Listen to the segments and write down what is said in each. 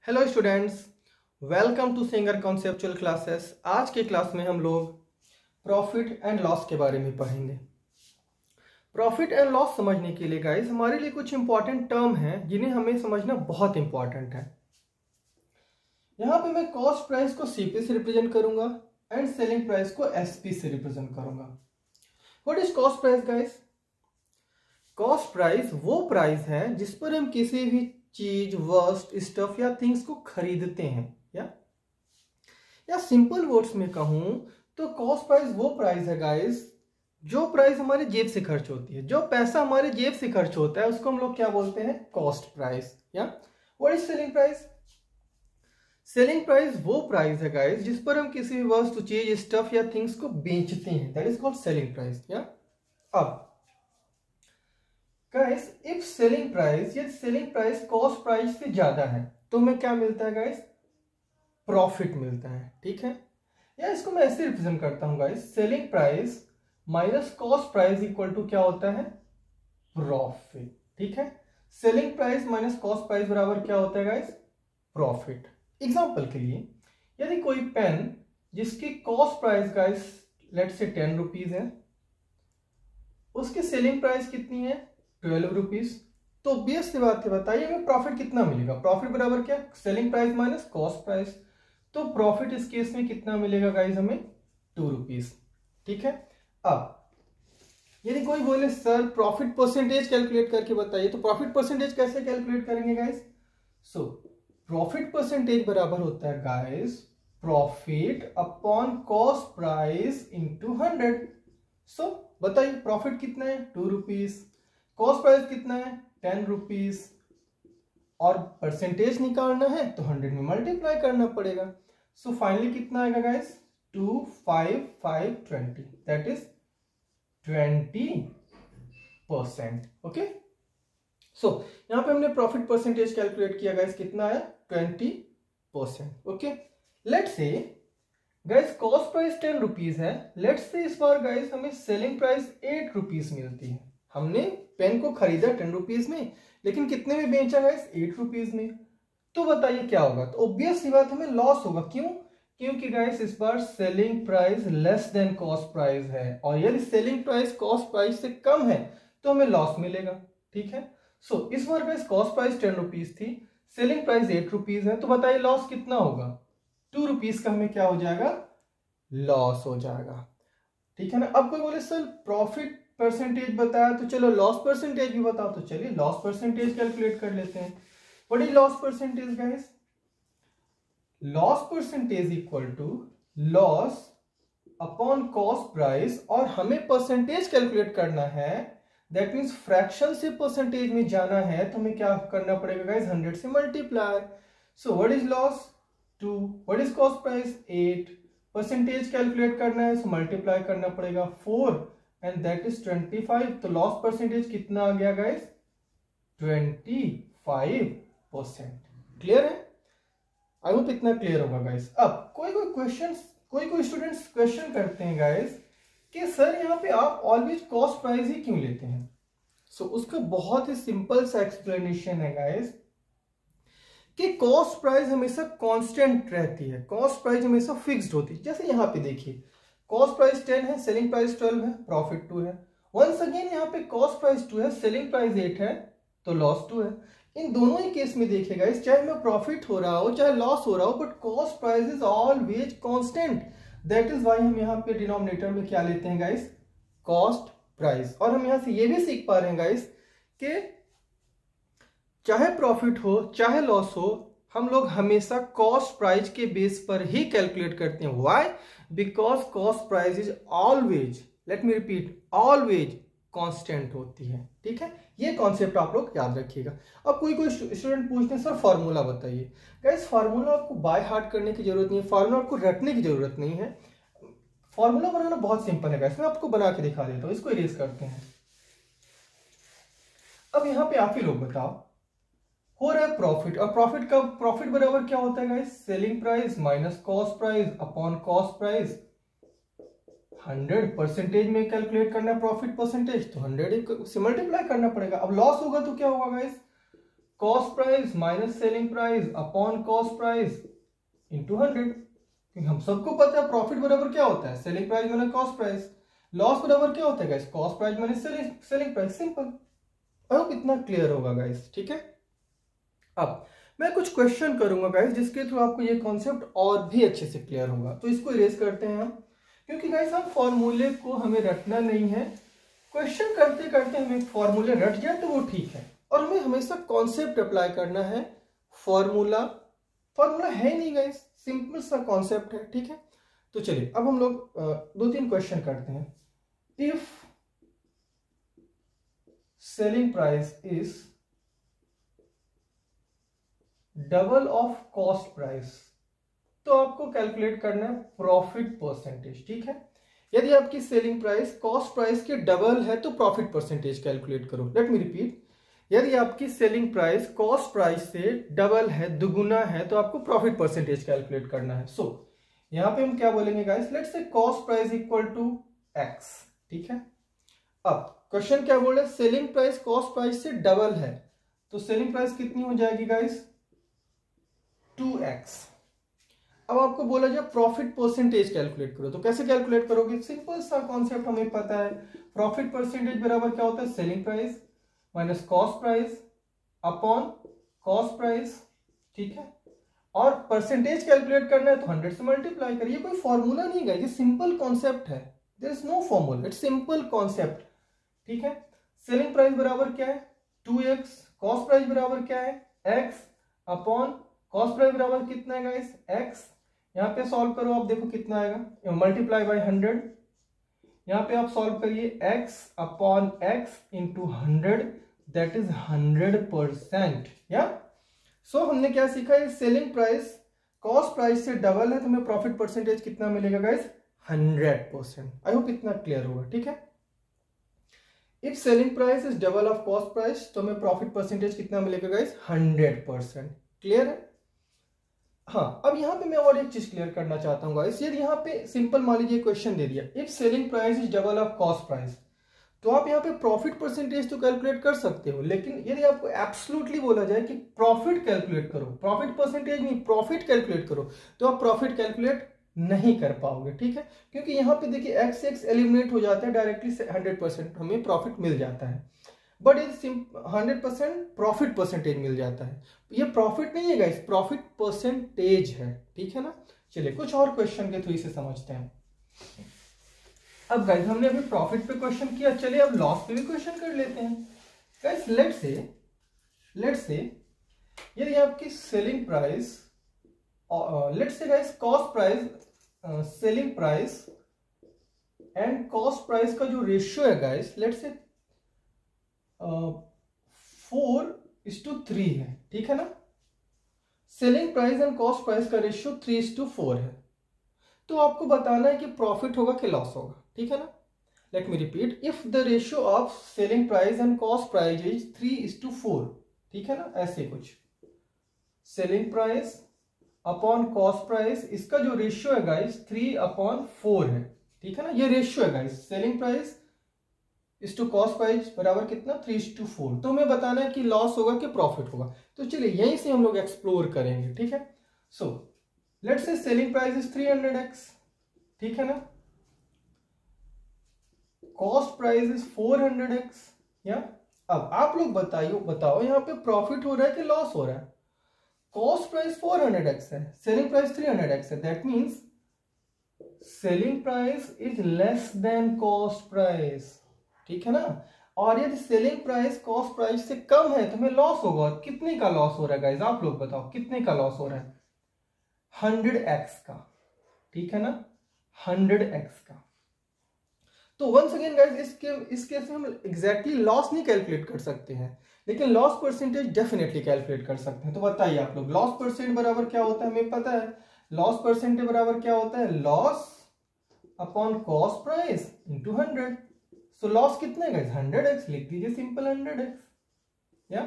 Hello students, welcome to singer conceptual classes. आज के class में हम लोग प्रॉफिट एंड लॉस के बारे में पढ़ेंगे। प्रॉफिट एंड लॉस समझने के लिए गाइस हमारे लिए कुछ इंपॉर्टेंट टर्म हैं जिन्हें हमें समझना बहुत इंपॉर्टेंट है। यहाँ पे मैं कॉस्ट प्राइस को सीपी से रिप्रेजेंट करूंगा एंड सेलिंग प्राइस को एसपी से रिप्रेजेंट करूंगा। What is cost price guys? Cost price वो प्राइस है जिस पर हम किसी भी चीज, वस्तु, स्टफ या थिंग्स को खरीदते हैं। या सिंपल वर्ड्स में कहूं तो कॉस्ट प्राइस वो प्राइस है गाइस जो प्राइस हमारे जेब से खर्च होती है। जो पैसा हमारे जेब से खर्च होता है उसको हम लोग क्या बोलते हैं? Cost price. या what is selling price? Selling price वो प्राइस है गाइस जिस पर हम किसी भी वस्तु, चीज, स्टफ या थिंग्स को बेचते हैं। That is called selling price. या अब गाइस इफ सेलिंग प्राइस या सेलिंग प्राइस कॉस्ट प्राइस से ज्यादा है तो हमें क्या मिलता है गाइस? प्रॉफिट मिलता है। ठीक है, या इसको मैं ऐसे रिप्रेजेंट करता हूं guys, selling price minus cost price equal to क्या होता है? प्रॉफिट। ठीक है, selling price minus cost price बराबर क्या होता है गाइस? प्रॉफिट। एग्जांपल के लिए यदि कोई पेन जिसकी कॉस्ट प्राइस गाइस लेट्स से 10 रुपीज है, उसकी सेलिंग प्राइस कितनी है? 12 रुपीज। तो बेस से बात है, बताइए हमें प्रॉफिट कितना मिलेगा? प्रॉफिट बराबर क्या? Selling price minus cost price. तो प्रॉफिट इस केस में कितना मिलेगा गाइस? हमें 2 रुपीज। ठीक है, अब यदि कोई बोले सर प्रॉफिट परसेंटेज कैलकुलेट करके बताइए, तो प्रॉफिट परसेंटेज कैसे कैलकुलेट करेंगे गाइस? सो प्रॉफिट परसेंटेज बराबर होता है guys profit upon cost price into 100। सो बताइए प्रॉफिट कितना है? 2 रुपीज। कॉस्ट प्राइस कितना है? 10 रुपीज। और परसेंटेज निकालना है तो 100 में मल्टीप्लाई करना पड़ेगा। सो फाइनली कितना आएगा गाइस? 2, 5, 5, 20। That is 20%। ओके, सो यहां पे हमने प्रॉफिट परसेंटेज कैलकुलेट किया गाइस, कितना है? 20%। Okay, let's say guys cost price 10 rupees है। लेट्स से इस बार गाइस हमें सेलिंग प्राइस 8 रुपीज मिलती है। हमने पेन को खरीदा 10 रुपीज में, लेकिन कितने में बेचा गाइस? 8 रुपीज में। तो बताइए क्या होगा? तो ऑब्वियस सी बात हमें लॉस होगा। क्यों? क्योंकि गाइस इस बार selling price less than cost price है, और यदि सेलिंग प्राइस कॉस्ट प्राइस से कम है तो हमें लॉस मिलेगा। ठीक है, सो इस बार गाइस कॉस्ट प्राइस 10 रुपीज थी, सेलिंग प्राइस 8 रुपीज है, तो बताइए लॉस कितना होगा? 2 रुपीज का हमें क्या हो जाएगा? लॉस हो जाएगा। ठीक है ना। अब कोई बोले सर प्रॉफिट परसेंटेज बताया तो चलो लॉस परसेंटेज भी बताओ, तो चलिए लॉस परसेंटेज कैलकुलेट कर लेते हैं। What is loss percentage guys? Loss percentage equal to loss upon cost price, और हमें परसेंटेज कैलकुलेट करना है। दैट मींस फ्रैक्शन से परसेंटेज में जाना है तो हमें क्या करना पड़ेगा गाइस? 100 से multiply. So what is loss? 2। What is cost price? 8। Percentage calculate करना है तो मल्टीप्लाई करना पड़ेगा 4 एंड दैट इज 25। तो लॉस परसेंटेज कितना आ गया गाइस? 25%। क्लियर है? आई होप इतना क्लियर होगा गाइस। अब कोई स्टूडेंट्स क्वेश्चन करते हैं गाइस कि सर यहाँ पे आप ऑलवेज कॉस्ट प्राइस ही क्यों लेते हैं? सो उसका बहुत ही सिंपल सा एक्सप्लेनेशन है गाइस कि कॉस्ट प्राइस हमेशा कांस्टेंट रहती है, कॉस्ट प्राइस हमेशा फिक्स्ड होती है। जैसे यहाँ पे देखिए कॉस्ट प्राइस 10 है, सेलिंग प्राइस 12 है, प्रॉफिट 2 है। वंस अगेन यहाँ पे कॉस्ट प्राइस 2 है, सेलिंग प्राइस 8 है, तो लॉस 2 है। इन दोनों ही केस में देखिएगा इस, चाहे में प्रॉफिट हो रहा हो चाहे लॉस हो रहा हो, but cost price is always constant. That is why हम यहाँ पे डिनोमिनेटर में क्या लेते हैं गाइस? Cost price. और हम यहाँ से ये भी सीख पा रहे हैं गाइस कि चाहे प्रॉफिट हो चाहे लॉस हो, हम लोग हमेशा कॉस्ट प्राइस के बेस पर ही कैलकुलेट करते हैं। Why? Because cost price is always, let me repeat, always constant होती है। ठीक है, ये कॉन्सेप्ट आप लोग याद रखिएगा। अब कोई स्टूडेंट पूछते हैं सर फॉर्मूला बताइए। गाइस फार्मूला आपको बाय हार्ट करने की जरूरत नहीं है, फार्मूला आपको रटने की जरूरत नहीं है। फॉर्मूला बनाना बहुत सिंपल है गाइस, मैं आपको बना के दिखा देता हूं। इसको इरेज करते हैं। अब यहाँ पे आप ही लोग बताओ, हो रहा है प्रॉफिट, और प्रॉफिट बराबर क्या होता है guys? Selling price minus cost price upon cost price. 100 percentage में कैलकुलेट करना है प्रॉफिट परसेंटेज, तो 100 से मल्टीप्लाई करना पड़ेगा। अब लॉस होगा तो क्या होगा guys? Cost price minus selling price upon cost price into 100, क्योंकि हम सबको पता है प्रॉफिट बराबर क्या होता है, selling price minus cost price. Loss बराबर क्या होता है guys, cost price minus selling price. Simple. अब कितना क्लियर होगा गाइस, ठीक है। अब मैं कुछ क्वेश्चन करूंगा गाइस जिसके थ्रू आपको ये कॉन्सेप्ट और भी अच्छे से क्लियर होगा। तो इसको इरेज करते हैं हम, क्योंकि गाइस हम फॉर्मूले को हमें रटना नहीं है। क्वेश्चन करते करते हमें फॉर्मूले रट जाए तो वो ठीक है, और हमें हमेशा कॉन्सेप्ट अप्लाई करना है। फॉर्मूला है ही नहीं गाइस, सिंपल सा कॉन्सेप्ट है, ठीक है। तो चलिए अब हम लोग 2-3 क्वेश्चन करते हैं। If selling price is double of cost price, तो आपको कैलकुलेट करना है प्रॉफिट परसेंटेज, ठीक है। यदि आपकी सेलिंग प्राइस कॉस्ट प्राइस के डबल है तो प्रॉफिट परसेंटेज कैलकुलेट करो। लेट मी रिपीट, यदि आपकी सेलिंग प्राइस कॉस्ट प्राइस से डबल है, दुगुना है, तो आपको प्रॉफिट परसेंटेज कैलकुलेट करना है। सो यहां पे हम क्या बोलेंगे guys, let's say cost price equal to x, ठीक है। अब क्वेश्चन क्या बोल रहे हैं, सेलिंग प्राइस कॉस्ट प्राइस से डबल है, तो सेलिंग प्राइस कितनी हो जाएगी गाइस, 2x। अब आपको बोला जाए प्रॉफिट परसेंटेज कैलकुलेट करो, तो कैसे कैलकुलेट करोगे, सिंपल सा कॉन्सेप्ट हमें पता है। प्रॉफिट परसेंटेज बराबर क्या होता है, selling price minus cost price upon cost price, ठीक है। और परसेंटेज कैलकुलेट करना है तो 100 से मल्टीप्लाई करिए। कोई फॉर्मूला नहीं है, ये सिंपल कॉन्सेप्ट है, there is no formula, it's simple concept, ठीक है। सेलिंग प्राइस बराबर क्या है 2x, कॉस्ट प्राइस बराबर क्या है x अपॉन कॉस्ट प्राइस बराबर कितना है गाइस x। यहां पे सॉल्व करो, आप देखो कितना आएगा, मल्टीप्लाई बाय 100। यहां पे आप सॉल्व करिए x upon x into 100, that is 100%। या सो हमने क्या सीखा है, सेलिंग प्राइस कॉस्ट प्राइस से डबल है तो हमें प्रॉफिट परसेंटेज कितना मिलेगा गाइस, 100%। आई होप इतना क्लियर होगा, ठीक है। If selling price is double of cost price तो हमें प्रॉफिट परसेंटेज कितना मिलेगा गाइस, 100%। क्लियर है। हाँ, अब यहाँ पे मैं और एक चीज क्लियर करना चाहता हूँ गाइस। यदि यहाँ पे सिंपल मान लीजिए क्वेश्चन दे दिया, if selling price is double of cost price, तो आप यहाँ पे प्रॉफिट परसेंटेज तो कैलकुलेट कर सकते हो, लेकिन यदि आपको एब्सोल्युटली बोला जाए कि प्रॉफिट कैलकुलेट करो, प्रॉफिट परसेंटेज नहीं प्रॉफिट कैलकुलेट करो, तो आप प्रॉफिट कैलकुलेट नहीं कर पाओगे, ठीक है। क्योंकि यहाँ पे देखिए एक्स एक्स एलिमिनेट हो जाता है, डायरेक्टली 100% हमें प्रॉफिट मिल जाता है, बट ये 100% प्रॉफिट परसेंटेज मिल जाता है। ये प्रॉफिट नहीं है गाइस, प्रॉफिट परसेंटेज है, ठीक है ना। चलिए कुछ और क्वेश्चन के थ्रू इसे समझते हैं। अब गाइस हमने अभी प्रॉफिट पे क्वेश्चन किया, चलिए अब लॉस पे भी क्वेश्चन कर लेते हैं। गाइस लेट्स से यदि आपकी selling price, let's say guys cost price, selling price and cost price का जो रेशियो है गाइस, लेट्स से 4:3 है, ठीक है ना। Selling price and cost price का रेशियो 3:4 है, तो आपको बताना है कि प्रॉफिट होगा कि लॉस होगा, ठीक है ना। Let me repeat, if the ratio of selling price and cost price is 3:4, ठीक है ना, ऐसे कुछ selling price upon cost price, इसका जो रेशियो है गाइस 3/4 है, ठीक है ना। ये रेशियो है गाइस, सेलिंग प्राइस इस टू कॉस्ट प्राइस बराबर कितना 3:4। तो हमें बताना है कि लॉस होगा कि प्रॉफिट होगा। तो चलिए यहीं से हम लोग एक्सप्लोर करेंगे, ठीक है। So let's say selling price is 300x, ठीक है ना, कॉस्ट प्राइस इज 400x। या अब आप लोग बताओ यहाँ पे प्रॉफिट हो रहा है कि लॉस हो रहा है। कॉस्ट प्राइस 400x है, सेलिंग प्राइस 300x है, that means selling price is less than cost price, ठीक है ना। और यदि सेलिंग प्राइस कॉस्ट प्राइस से कम है तो हमें लॉस होगा। कितने का लॉस हो रहा है गाइस, आप लोग बताओ कितने का लॉस हो रहा है, 100x का, ठीक है ना, 100x का। तो वंस अगेन गाइस इस केस में हम एग्जैक्टली लॉस नहीं कैलकुलेट कर सकते हैं, लेकिन लॉस परसेंटेज डेफिनेटली कैलकुलेट कर सकते हैं। तो बताइए आप लोग, लॉस परसेंट बराबर क्या होता है, हमें पता है लॉस परसेंटेज बराबर क्या होता है, loss upon cost price into 100। So loss कितना है गाइस, 100x, लिख दीजिए सिंपल 100x। या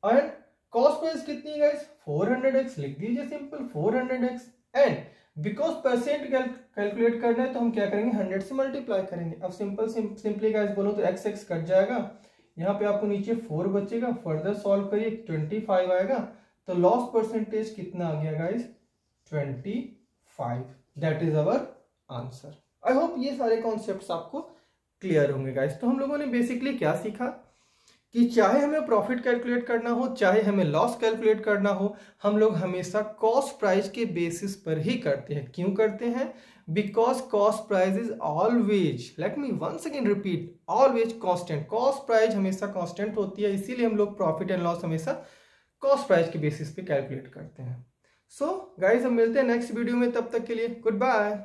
एंड कॉस्ट प्राइस कितनी है गाइस, 400x, लिख दीजिए simple 400x। And because percent calculate करना है तो हम क्या करेंगे, 100 से मल्टीप्लाई करेंगे। अब सिंपली गाइस बोलो तो x x कट जाएगा, यहाँ पे आपको नीचे 4 बचेगा, फर्दर सॉल्व करिए 25 आएगा, तो लॉस परसेंटेज कितना आ गया guys 25। That is our answer. I hope ये सारे कॉन्सेप्ट्स आपको क्लियर होंगे गाइस। तो हम लोगों ने बेसिकली क्या सीखा कि चाहे हमें प्रॉफिट कैलकुलेट करना हो, चाहे हमें लॉस कैलकुलेट करना हो, हम लोग हमेशा कॉस्ट प्राइस के बेसिस पर ही करते हैं। क्यों करते हैं? Because cost price is always, let me once again repeat, always constant. Cost price हमेशा कांस्टेंट होती है, इसीलिए हम लोग प्रॉफिट एंड लॉस हमेशा कॉस्ट प्राइस के बेसिस पे कैलकुलेट करते हैं। सो गाइस, हम मिलते हैं नेक्स्ट वीडियो में, तब तक के लिए गुड बाय।